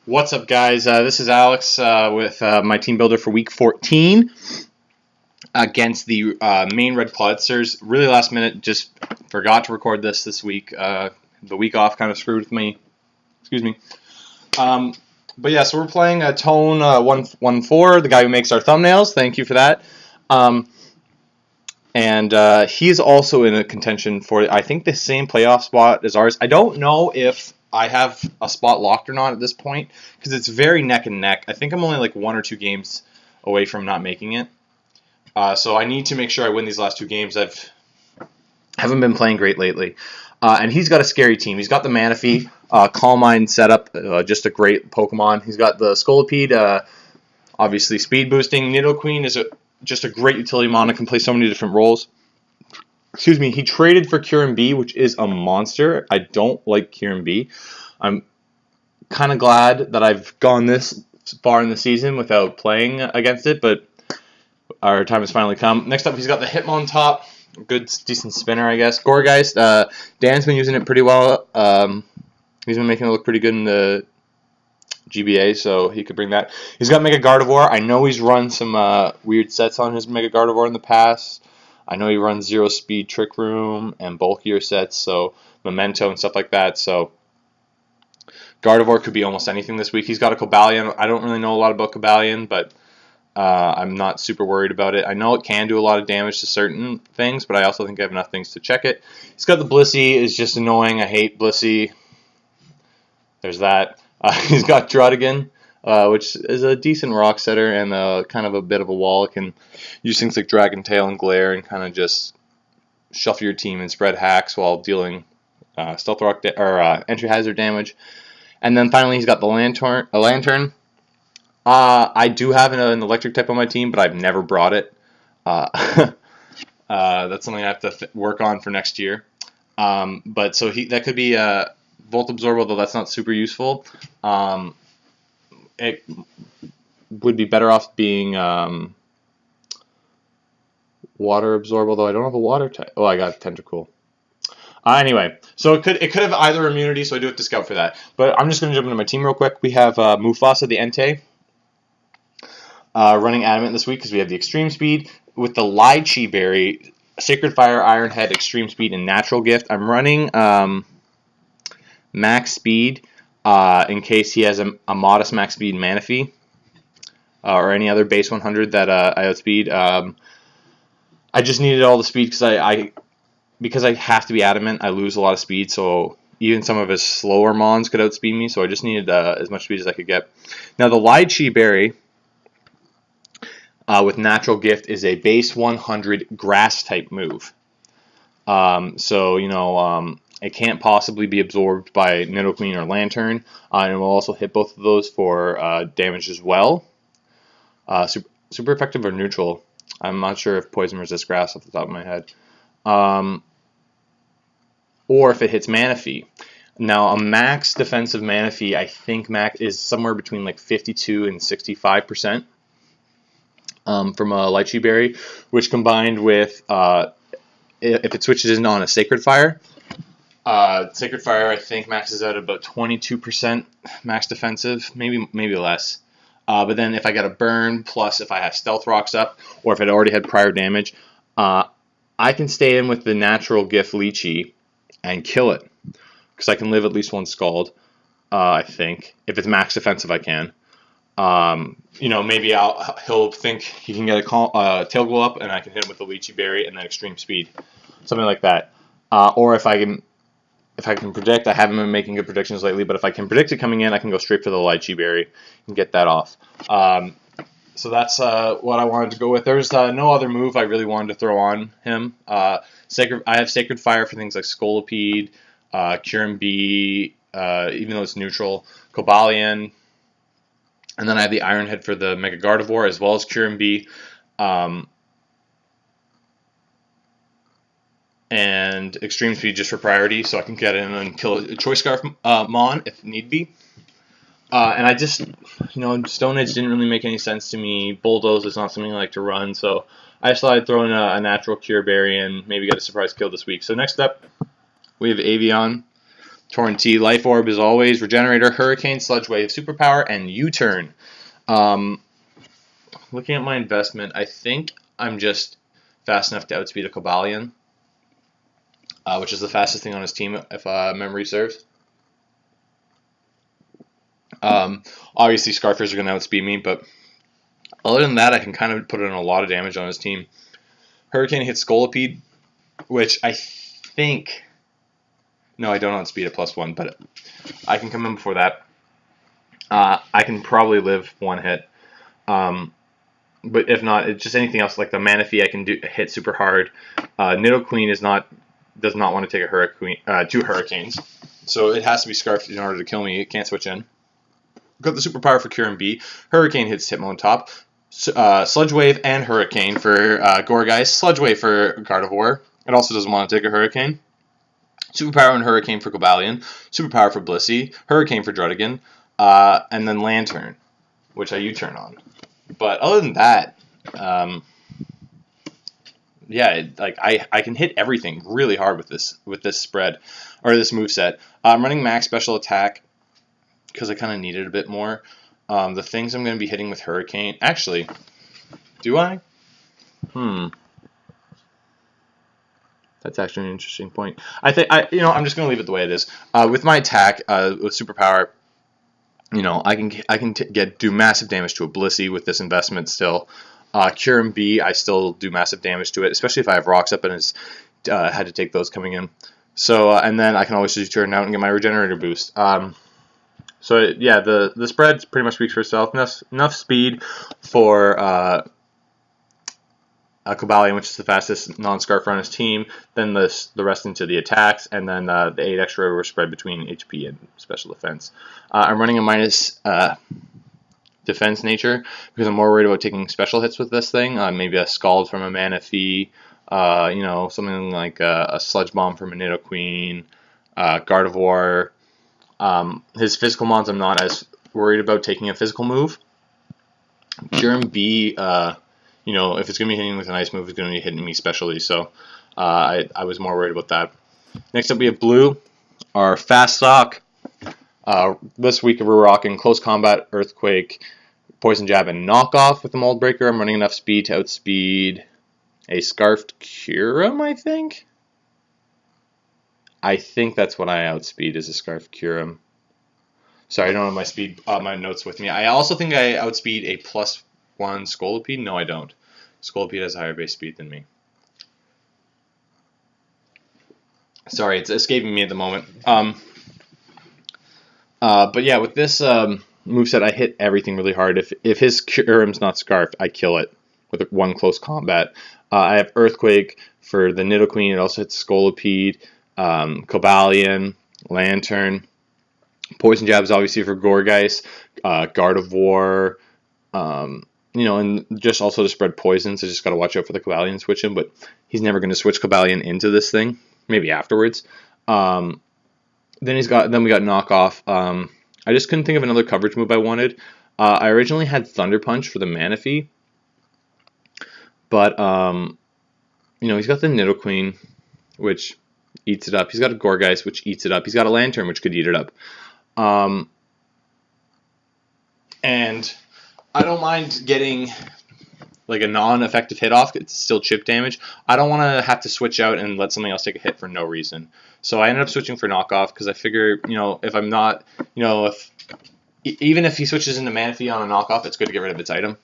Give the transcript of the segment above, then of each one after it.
What's up, guys? This is Alex with my team builder for week 14 against the Maine Red Clawitzers. Really last minute, just forgot to record this week. The week off kind of screwed with me. Excuse me. But yeah, so we're playing Tone 114, the guy who makes our thumbnails. Thank you for that. And he's also in a contention for, I think, the same playoff spot as ours. I don't know if I have a spot locked or not at this point, because it's very neck and neck. I think I'm only like 1 or 2 games away from not making it. So I need to make sure I win these last 2 games. Haven't been playing great lately. And he's got a scary team. He's got the Manaphy, Calm Mind setup, just a great Pokemon. He's got the Scolipede, obviously speed boosting. Nidoqueen is just a great utility mon. Can play so many different roles. Excuse me, he traded for Kyurem B, which is a monster. I don't like Kyurem B. I'm kind of glad that I've gone this far in the season without playing against it, but our time has finally come. Next up, he's got the Hitmontop. Good, decent spinner, I guess. Gourgeist, Dan's been using it pretty well. He's been making it look pretty good in the GBA, so he could bring that. He's got Mega Gardevoir. I know he's run some weird sets on his Mega Gardevoir in the past. I know he runs Zero Speed Trick Room and bulkier sets, so Memento and stuff like that. So Gardevoir could be almost anything this week. He's got a Cobalion. I don't really know a lot about Cobalion, but I'm not super worried about it. I know it can do a lot of damage to certain things, but I also think I have enough things to check it. He's got the Blissey. It's just annoying. I hate Blissey. There's that. He's got Druddigon, which is a decent rock setter and kind of a bit of a wall. It can use things like Dragon Tail and Glare and kind of just shuffle your team and spread hacks while dealing stealth rock or entry hazard damage. And then finally, he's got the Lantern. I do have an electric type on my team, but I've never brought it. That's something I have to work on for next year. But so that could be Volt Absorb, although that's not super useful. It would be better off being Water Absorb, although I don't have a water type. Oh, I got Tentacool. Anyway, so it could have either immunity, so I do have to scout for that. But I'm just going to jump into my team real quick. We have Mufasa the Entei running Adamant this week because we have the Extreme Speed. With the Lychee Berry, Sacred Fire, Iron Head, Extreme Speed, and Natural Gift. I'm running Max Speed in case he has a modest Max Speed Manaphy or any other base 100 that I outspeed. I just needed all the speed because I have to be Adamant. I lose a lot of speed, so even some of his slower mons could outspeed me, so I just needed as much speed as I could get. Now, the Lychee Berry with Natural Gift is a base 100 grass-type move. It can't possibly be absorbed by Nidoqueen or Lantern, and it will also hit both of those for damage as well. Super effective or neutral? I'm not sure if Poison resists grass off the top of my head. Or if it hits Manaphy. Now, a max defensive Manaphy, I think max is somewhere between like 52 and 65% from a Lychee Berry, which combined with if it switches in on a Sacred Fire, Sacred Fire I think maxes out at about 22% max defensive, maybe less. But then if I get a burn, plus if I have Stealth Rocks up, or if it already had prior damage, I can stay in with the Natural Gift Lychee and kill it. Because I can live at least 1 Scald, I think. If it's max defensive, I can. Maybe he'll think he can get a Tail Glow up, and I can hit him with the Lychee Berry and then Extreme Speed. Something like that. Or if I can predict, I haven't been making good predictions lately, but if I can predict it coming in, I can go straight for the Lychee Berry and get that off. So that's what I wanted to go with. There's no other move I really wanted to throw on him. I have Sacred Fire for things like Scolipede, Kyurem B, even though it's neutral, Cobalion, and then I have the Iron Head for the Mega Gardevoir as well as Kyurem B. And Extreme Speed just for priority, so I can get in and kill a Choice Scarf Mon if need be. And I just, Stone Edge didn't really make any sense to me. Bulldoze is not something I like to run, so I just thought I'd throw in a natural Cure Berry and maybe get a surprise kill this week. So next up, we have Avion. Torrent T, Life Orb as always, Regenerator, Hurricane, Sludge Wave, Superpower, and U-Turn. Looking at my investment, I think I'm just fast enough to outspeed a Cobalion, which is the fastest thing on his team, if memory serves. Obviously, Scarfers are going to outspeed me, but other than that, I can kind of put in a lot of damage on his team. Hurricane hits Scolipede, which I think... No, I don't outspeed at +1, but I can come in before that. I can probably live one hit. But if not, it's just anything else like the Manaphy I can hit super hard. Nidoqueen does not want to take a 2 Hurricanes, so it has to be Scarfed in order to kill me. It can't switch in. Got the superpower for Kyurem B. Hurricane hits Hitmo on top. Sludge Wave and Hurricane for Gourgeist. Sludge Wave for Gardevoir. It also doesn't want to take a Hurricane. Superpower and Hurricane for Cobalion. Superpower for Blissey. Hurricane for Druddigon. And then Lantern, which I U-turn on. But other than that, yeah, I can hit everything really hard with this spread or this moveset. I'm running max special attack because I kind of need it a bit more. The things I'm going to be hitting with Hurricane, actually, do I? That's actually an interesting point. I think I'm just going to leave it the way it is. With my attack, with superpower, I can do massive damage to a Blissey with this investment still. Kyurem B, I still do massive damage to it, especially if I have rocks up and it's had to take those coming in. So and then I can always just turn out and get my regenerator boost. So yeah, the spread pretty much speaks for itself. Enough speed for Cobalion, which is the fastest non-Scarf on his team, then the rest into the attacks, and then the 8 extra were spread between HP and special defense. I'm running a minus defense nature because I'm more worried about taking special hits with this thing. Maybe a Scald from a Manaphy, something like a Sludge Bomb from a Nidoqueen, Gardevoir. His physical mons I'm not as worried about taking a physical move. Kyurem B, if it's going to be hitting with an ice move, it's going to be hitting me specially, so I was more worried about that. Next up we have Blue, our Fast Sock. This week we're rocking Close Combat, Earthquake, Poison Jab, and Knockoff with the Mold Breaker. I'm running enough speed to outspeed a Scarfed Kyurem, I think? I think that's what I outspeed is a Scarfed Kyurem. Sorry, I don't have my speed, my notes with me. I also think I outspeed a +1 Scolipede. No, I don't. Scolipede has a higher base speed than me. Sorry, it's escaping me at the moment. But yeah, with this moveset, I hit everything really hard. If his Kyurem's not Scarfed, I kill it with 1 Close Combat. I have Earthquake for the Nidoqueen. It also hits Scolipede, Cobalion, Lantern. Poison Jab is obviously for Gourgeist, Gardevoir, and just also to spread poisons. I just got to watch out for the Cobalion switching, but he's never going to switch Cobalion into this thing. Maybe afterwards. Then we got Knockoff. I just couldn't think of another coverage move I wanted. I originally had Thunder Punch for the Manaphy, but he's got the Nidoqueen, which eats it up. He's got a Gourgeist, which eats it up. He's got a Lantern, which could eat it up. And I don't mind getting like a non-effective hit off. It's still chip damage. I don't want to have to switch out and let something else take a hit for no reason. So I ended up switching for Knockoff because I figure, if I'm not, even if he switches into Manaphy on a Knockoff, it's good to get rid of its item,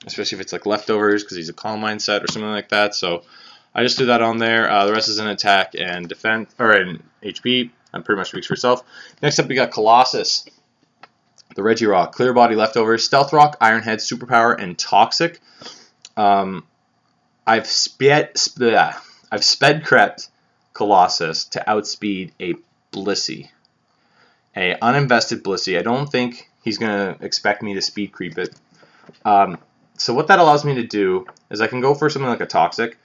especially if it's like leftovers because he's a Calm Mind set or something like that. So I just threw that on there. The rest is in attack and defense, or in HP. That pretty much speaks for itself. Next up, we got Colossus, the Regirock, Clear Body Leftovers, Stealth Rock, Iron Head, Superpower, and Toxic. I've sped crept Colossus to outspeed a Blissey, a uninvested Blissey. I don't think he's gonna expect me to speed creep it. So what that allows me to do is I can go for something like a Toxic,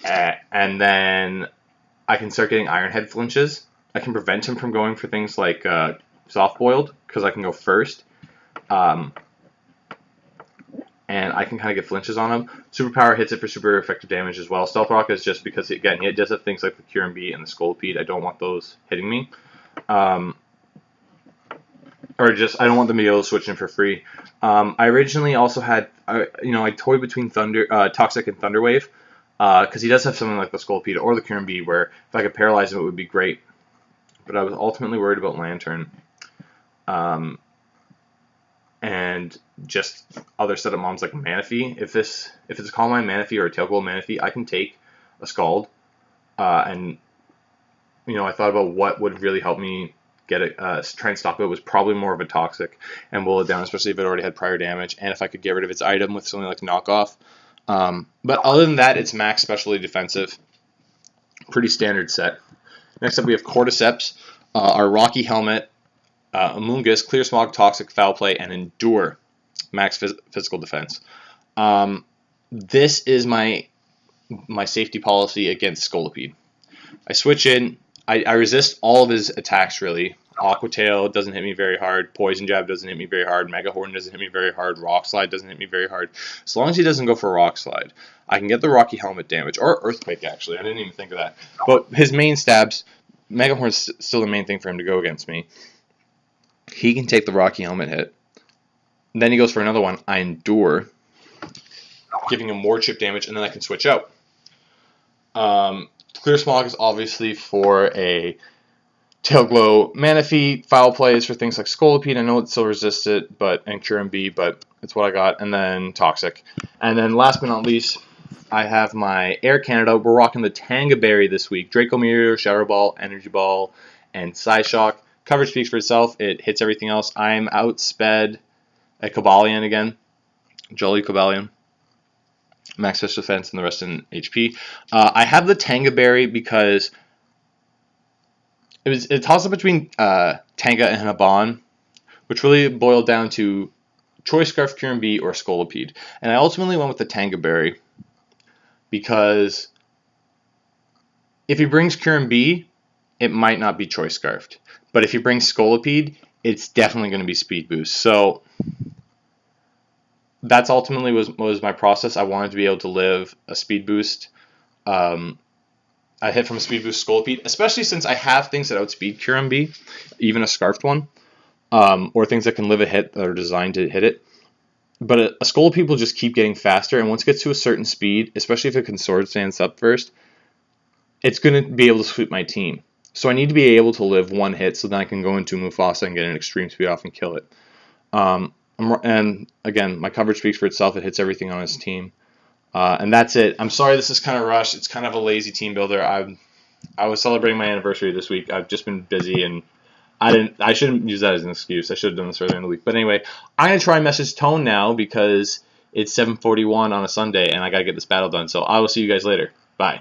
and then I can start getting Iron Head flinches. I can prevent him from going for things like Soft Boiled because I can go first. And I can kind of get flinches on him. Superpower hits it for super effective damage as well. Stealth Rock is just because, again, it does have things like the Kyurem B and the Scolipede. I don't want those hitting me. Or just I don't want them to be able to switch in for free. I originally also had I toyed between Toxic and Thunderwave because he does have something like the Scolipede or the Kyurem where if I could paralyze him it would be great. But I was ultimately worried about Lantern. And just other setup mons like Manaphy. If it's a Calm Mind Manaphy or a Tail Glow Manaphy, I can take a Scald. And I thought about what would really help me get it. Try and stop it was probably more of a Toxic and will it down, especially if it already had prior damage, and if I could get rid of its item with something like Knockoff. But other than that, it's max specialty defensive. Pretty standard set. Next up, we have Cordyceps, our Rocky Helmet, Amoonguss, Clear Smog, Toxic, Foul Play, and Endure, max physical defense. This is my safety policy against Scolipede. I switch in. I resist all of his attacks, really. Aqua Tail doesn't hit me very hard. Poison Jab doesn't hit me very hard. Mega Horn doesn't hit me very hard. Rock Slide doesn't hit me very hard. As long as he doesn't go for Rock Slide, I can get the Rocky Helmet damage. Or Earthquake, actually. I didn't even think of that. But his main stabs, Mega Horn's still the main thing for him to go against me. He can take the Rocky Helmet hit. Then he goes for another one. I Endure, giving him more chip damage, and then I can switch out. Clear Smog is obviously for a Tail Glow. Manaphy, Foul Play is for things like Scolipede. I know it still resists it, and Kyurem, but it's what I got. And then Toxic. And then last but not least, I have my Air Canada. We're rocking the Tanga Berry this week. Draco Meteor, Shadow Ball, Energy Ball, and Psyshock. Coverage speaks for itself. It hits everything else. I'm outsped a Cobalion again. Jolly Cobalion. Max special defense and the rest in HP. I have the Tanga Berry because it tossed up between Tanga and Haban, which really boiled down to Choice Scarf, Kyurem or Scolipede. And I ultimately went with the Tanga Berry because if he brings Kyurem, it might not be Choice Scarfed. But if he brings Scolipede, it's definitely going to be Speed Boost. So that's ultimately was my process. I wanted to be able to live a Speed Boost. I hit from a Speed Boost Scolipede, especially since I have things that outspeed Kyurem, even a Scarfed one, or things that can live a hit that are designed to hit it. But a Scolipede will just keep getting faster, and once it gets to a certain speed, especially if it can Sword Stance up first, it's going to be able to sweep my team. So I need to be able to live one hit so then I can go into Mufasa and get an extreme speed off and kill it. And again, my coverage speaks for itself. It hits everything on his team. And that's it. I'm sorry this is kind of rushed. It's kind of a lazy team builder. I was celebrating my anniversary this week. I've just been busy, and I shouldn't use that as an excuse. I should have done this earlier in the week. But anyway, I'm going to try message Tone now because it's 7:41 on a Sunday, and I got to get this battle done. So I will see you guys later. Bye.